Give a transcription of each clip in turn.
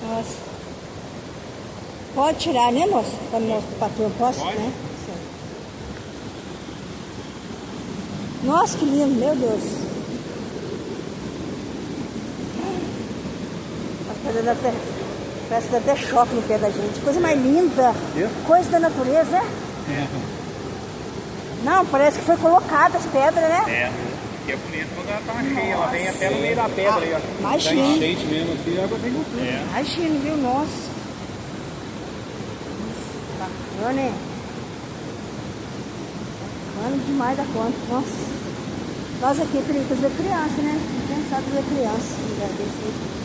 Nossa. Pode tirar, né, moça? Pra mostrar o patrão, posso, Pode. né? Nossa, que lindo, meu Deus. Parece que dá até choque no pé da gente. Coisa mais linda. Coisa da natureza, né? É. Não, parece que foi colocada as pedras, né? É. Que é bonito quando ela tá cheia. Ela vem até no meio da pedra aí, ó. Imagina. Tá enchente mesmo assim, a água vem com tudo. É. Imagina, viu? Nossa. Bacana, hein? Bacana demais da conta. Nossa. Nós aqui queríamos ver criança, né? Não pensava ver criança. Um lugar desse aí.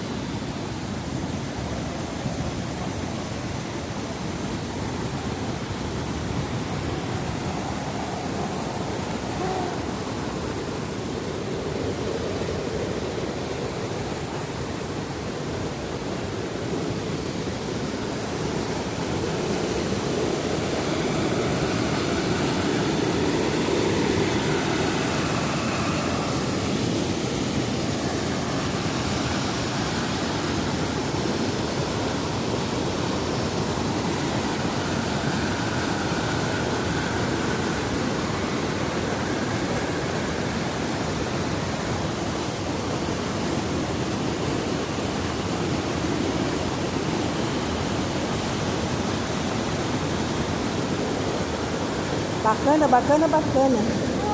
Bacana, bacana, bacana.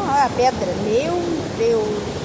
Ah, a pedra, meu Deus.